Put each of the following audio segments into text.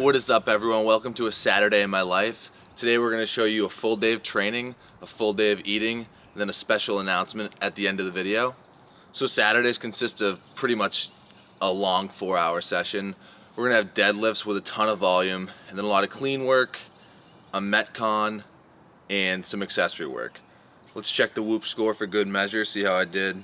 What is up, everyone? Welcome to a Saturday in my life. Today we're going to show you a full day of training, a full day of eating, and then a special announcement at the end of the video. So Saturdays consist of pretty much a long 4-hour session. We're going to have deadlifts with a ton of volume, and then a lot of clean work, a Metcon, and some accessory work. Let's check the Whoop score for good measure, see how I did.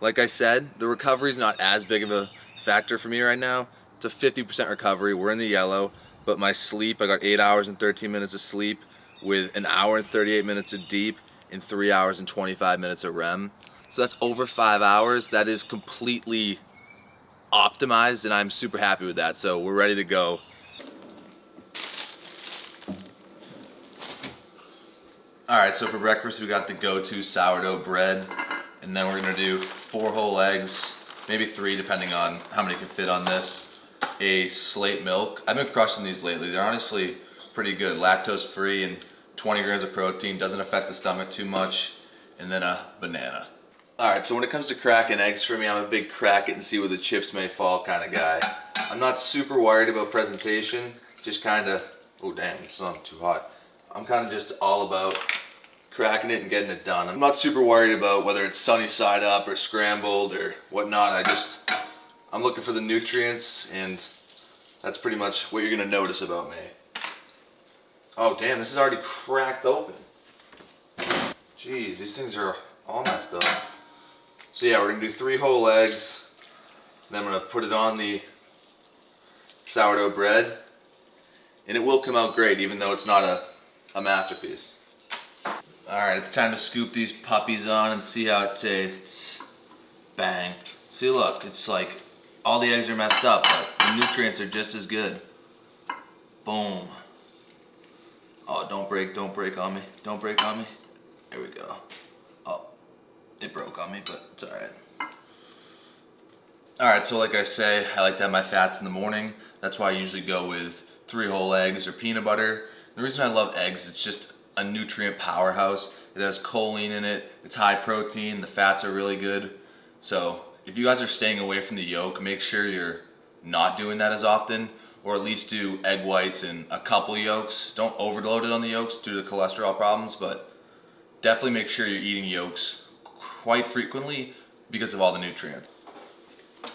Like I said, the recovery is not as big of a factor for me right now. It's a 50% recovery. We're in the yellow, but my sleep, I got 8 hours and 13 minutes of sleep with an hour and 38 minutes of deep and 3 hours and 25 minutes of REM. So that's over 5 hours. That is completely optimized, and I'm super happy with that. So we're ready to go. All right, so for breakfast, we got the go-to sourdough bread, and then we're gonna do 4 whole eggs, maybe 3 depending on how many can fit on this. A slate milk. I've been crushing these lately. They're honestly pretty good. Lactose free and 20 grams of protein. Doesn't affect the stomach too much. And then a banana. Alright, so when it comes to cracking eggs for me, I'm a big crack it and see where the chips may fall kind of guy. I'm not super worried about presentation. Just kind of, oh damn, it's not too hot. I'm kind of just all about cracking it and getting it done. I'm not super worried about whether it's sunny side up or scrambled or whatnot. I'm looking for the nutrients, and that's pretty much what you're gonna notice about me. Oh damn, this is already cracked open. Jeez, these things are all messed up. So yeah, we're gonna do 3 whole eggs. Then I'm gonna put it on the sourdough bread, and it will come out great, even though it's not a masterpiece. All right, it's time to scoop these puppies on and see how it tastes. Bang. See, look, it's like all the eggs are messed up, but the nutrients are just as good. Boom. Oh, don't break on me. Don't break on me. There we go. Oh, it broke on me, but it's all right. All right, so like I say, I like to have my fats in the morning. That's why I usually go with 3 whole eggs or peanut butter. The reason I love eggs, it's just a nutrient powerhouse. It has choline in it. It's high protein. The fats are really good. So if you guys are staying away from the yolk, make sure you're not doing that as often, or at least do egg whites and a couple yolks. Don't overload it on the yolks due to the cholesterol problems, but definitely make sure you're eating yolks quite frequently because of all the nutrients.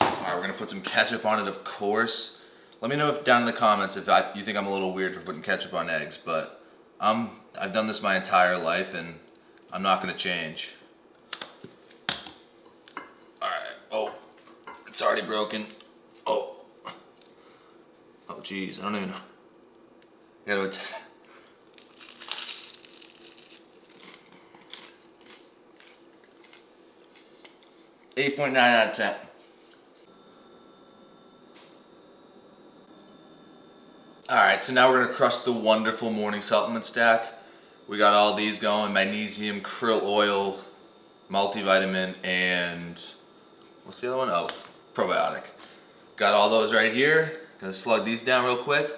All right, we're gonna put some ketchup on it, of course. Let me know down in the comments if you think I'm a little weird for putting ketchup on eggs, but I've done this my entire life and I'm not gonna change. Oh, it's already broken. Oh geez, I don't even know. I gotta 8.9 out of 10. Alright, so now we're gonna crush the wonderful morning supplement stack. We got all these going: magnesium, krill oil, multivitamin, and what's the other one? Oh, probiotic. Got all those right here. Gonna slug these down real quick.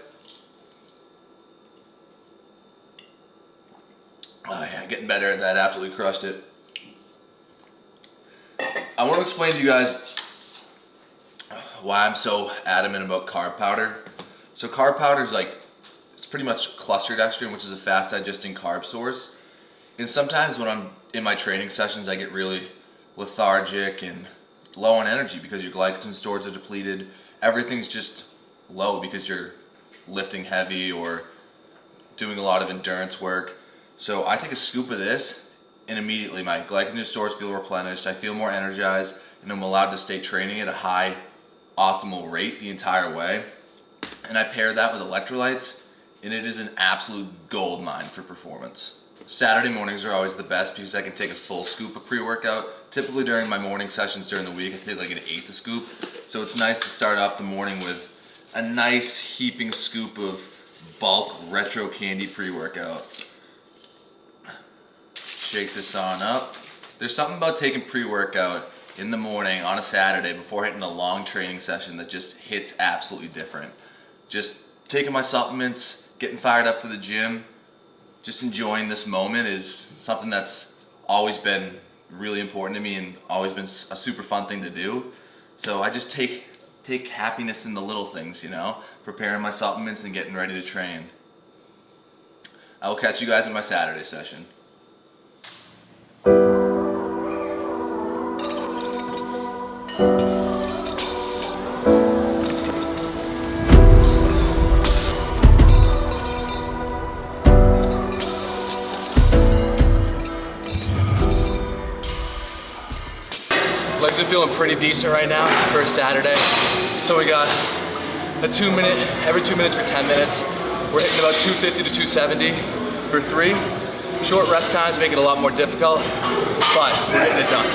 Oh yeah, getting better at that. Absolutely crushed it. I want to explain to you guys why I'm so adamant about carb powder. So carb powder is it's pretty much cluster dextrin, which is a fast digesting carb source. And sometimes when I'm in my training sessions, I get really lethargic and low on energy because your glycogen stores are depleted. Everything's just low because you're lifting heavy or doing a lot of endurance work. So I take a scoop of this and immediately my glycogen stores feel replenished. I feel more energized and I'm allowed to stay training at a high optimal rate the entire way. And I pair that with electrolytes, and it is an absolute gold mine for performance. Saturday mornings are always the best because I can take a full scoop of pre-workout. Typically during my morning sessions during the week, I take like an 1/8 a scoop. So it's nice to start off the morning with a nice heaping scoop of bulk retro candy pre-workout. Shake this on up. There's something about taking pre-workout in the morning on a Saturday before hitting a long training session that just hits absolutely different. Just taking my supplements, getting fired up for the gym, just enjoying this moment is something that's always been really important to me and always been a super fun thing to do. So I just take happiness in the little things, you know? preparing my supplements and getting ready to train. I will catch you guys in my Saturday session. Legs are feeling pretty decent right now for a Saturday. So we got a 2 minute, every 2 minutes for 10 minutes. We're hitting about 250 to 270 for 3. Short rest times make it a lot more difficult, but we're getting it done.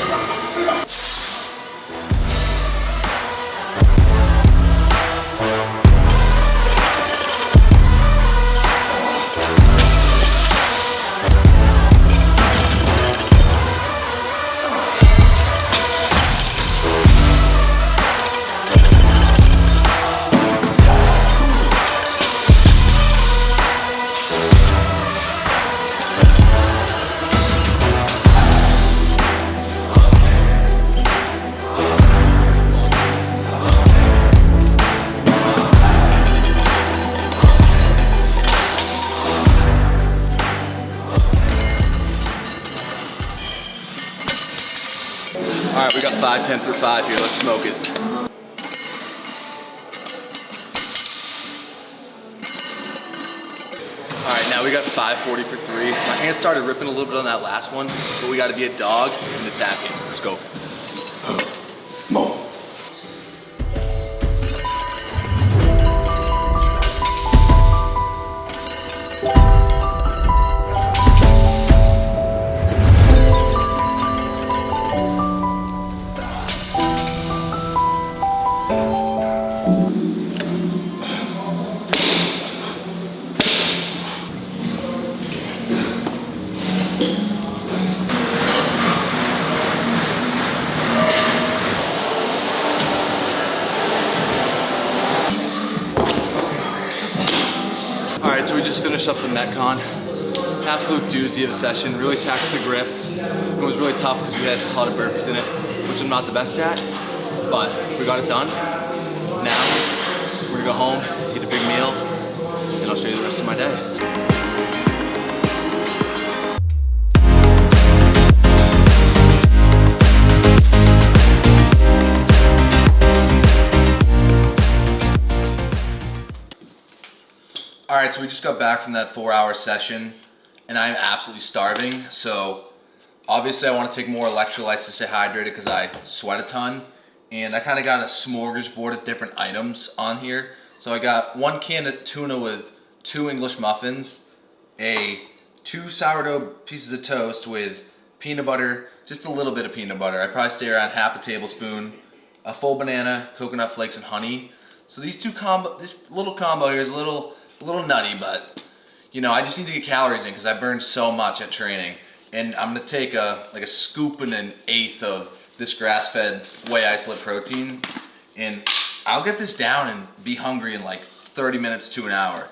All right, we got 5, 10 for 5 here. Let's smoke it. All right, now we got 540 for 3. My hand started ripping a little bit on that last one, but we got to be a dog and attack it. Let's go. Smoke. So we just finished up the Metcon. Absolute doozy of a session, really taxed the grip. It was really tough because we had a lot of burpees in it, which I'm not the best at, but we got it done. Now, we're gonna go home, eat a big meal, and I'll show you the rest of my day. All right, so we just got back from that 4-hour session and I'm absolutely starving. So obviously I want to take more electrolytes to stay hydrated because I sweat a ton. And I kind of got a smorgasbord of different items on here. So I got 1 can of tuna with 2 English muffins, 2 sourdough pieces of toast with peanut butter, just a little bit of peanut butter. I probably stay around half a tablespoon, a full banana, coconut flakes, and honey. So this little combo here is a little nutty, but you know, I just need to get calories in because I burned so much at training. And I'm gonna take a scoop and an eighth of this grass-fed whey isolate protein, and I'll get this down and be hungry in like 30 minutes to an hour.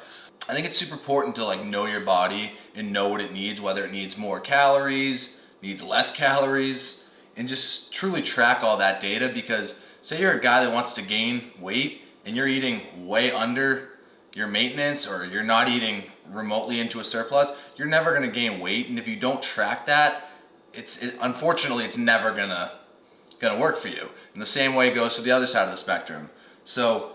I think it's super important to like know your body and know what it needs, whether it needs more calories, needs less calories, and just truly track all that data. Because say you're a guy that wants to gain weight and you're eating way under your maintenance, or you're not eating remotely into a surplus, you're never gonna gain weight. And if you don't track that, unfortunately it's never gonna work for you. And the same way goes for the other side of the spectrum. So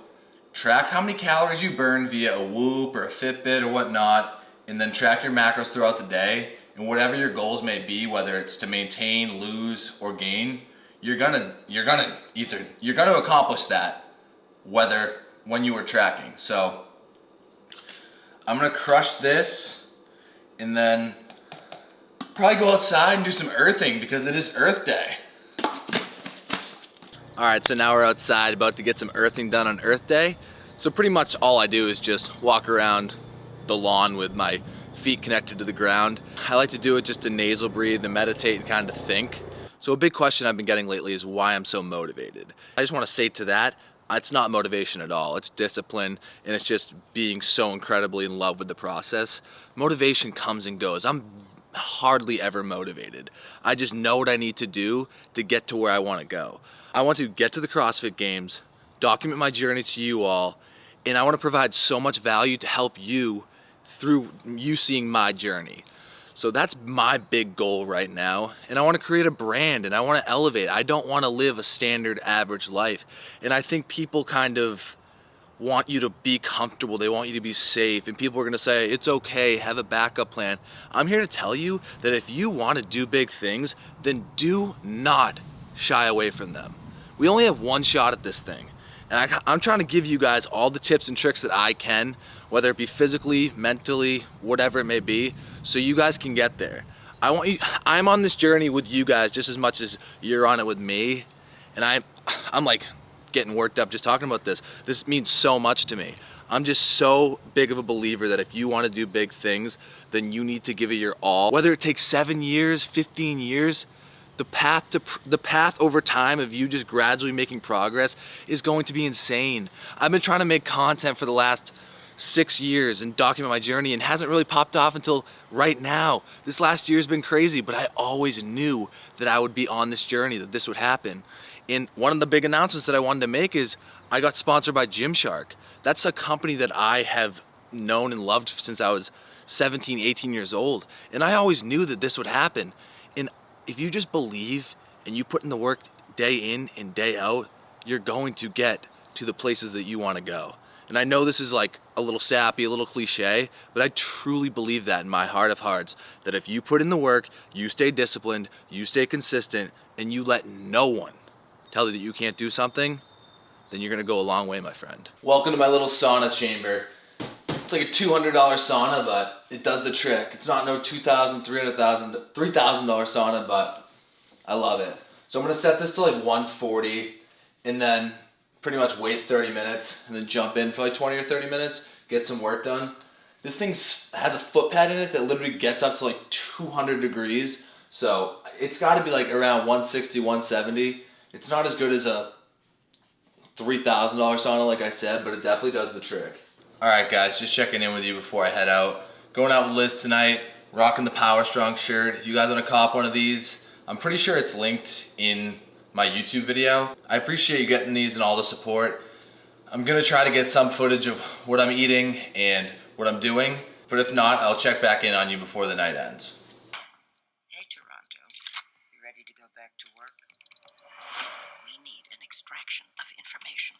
track how many calories you burn via a Whoop or a Fitbit or whatnot, and then track your macros throughout the day. And whatever your goals may be, whether it's to maintain, lose, or gain, you're gonna accomplish that when you are tracking. So I'm gonna crush this and then probably go outside and do some earthing because it is Earth Day. All right, so now we're outside about to get some earthing done on Earth Day. So pretty much all I do is just walk around the lawn with my feet connected to the ground. I like to do it just to nasal breathe and meditate and kind of think. So a big question I've been getting lately is why I'm so motivated. I just want to say to that, it's not motivation at all. It's discipline, and it's just being so incredibly in love with the process. Motivation comes and goes. I'm hardly ever motivated. I just know what I need to do to get to where I want to go. I want to get to the CrossFit Games, document my journey to you all, And I want to provide so much value to help you through you seeing my journey. So that's my big goal right now. And I want to create a brand and I want to elevate. I don't want to live a standard average life. And I think people kind of want you to be comfortable. They want you to be safe. And people are going to say, it's okay, have a backup plan. I'm here to tell you that if you want to do big things, then do not shy away from them. We only have one shot at this thing. And I'm trying to give you guys all the tips and tricks that I can, whether it be physically, mentally, whatever it may be, so you guys can get there. I'm on this journey with you guys just as much as you're on it with me. And I'm like getting worked up just talking about this. This means so much to me. I'm just so big of a believer that if you want to do big things, then you need to give it your all. Whether it takes 7 years, 15 years, the path over time of you just gradually making progress is going to be insane. I've been trying to make content for the last 6 years and document my journey, and hasn't really popped off until right now. This last year has been crazy, but I always knew that I would be on this journey, that this would happen. And one of the big announcements that I wanted to make is I got sponsored by Gymshark. That's a company that I have known and loved since I was 17, 18 years old. And I always knew that this would happen. And if you just believe and you put in the work day in and day out, you're going to get to the places that you want to go. And I know this is like a little sappy, a little cliche, but I truly believe that in my heart of hearts, that if you put in the work, you stay disciplined, you stay consistent, and you let no one tell you that you can't do something, then you're gonna go a long way, my friend. Welcome to my little sauna chamber. It's like a $200 sauna, but it does the trick. It's not no $2,000, $300,000 sauna, but I love it. So I'm gonna set this to like 140 and then pretty much wait 30 minutes and then jump in for like 20 or 30 minutes, get some work done. This thing has a foot pad in it that literally gets up to like 200 degrees. So it's gotta be like around 160, 170. It's not as good as a $3,000 sauna, like I said, but it definitely does the trick. All right, guys, just checking in with you before I head out. Going out with Liz tonight, rocking the Power Strong shirt. If you guys want to cop one of these, I'm pretty sure it's linked in my YouTube video. I appreciate you getting these and all the support. I'm gonna try to get some footage of what I'm eating and what I'm doing, but if not, I'll check back in on you before the night ends. Hey, Toronto. You ready to go back to work? We need an extraction of information.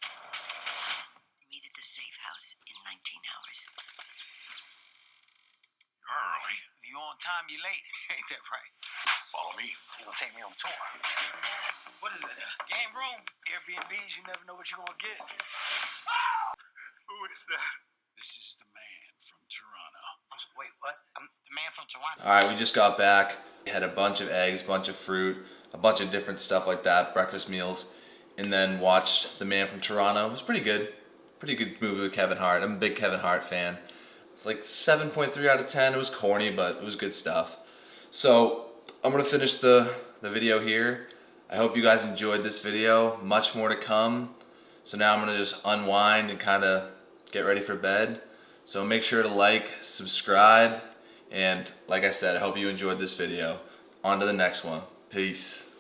Meet at the safe house in 19 hours. You're early. If you on time, you late. Ain't that right? Follow me. You gonna take me on tour. What is it? Game room? Airbnbs, you never know what you're gonna get. Who is that? This is the man from Toronto. Wait, what? I'm the man from Toronto. All right, we just got back. We had a bunch of eggs, bunch of fruit, a bunch of different stuff like that, breakfast meals, and then watched The Man from Toronto. It was pretty good. Pretty good movie with Kevin Hart. I'm a big Kevin Hart fan. It's like 7.3 out of 10. It was corny, but it was good stuff. So I'm gonna finish the video here. I hope you guys enjoyed this video. Much more to come. So now I'm gonna just unwind and kind of get ready for bed. So make sure to like, subscribe, and like I said, I hope you enjoyed this video. On to the next one. Peace.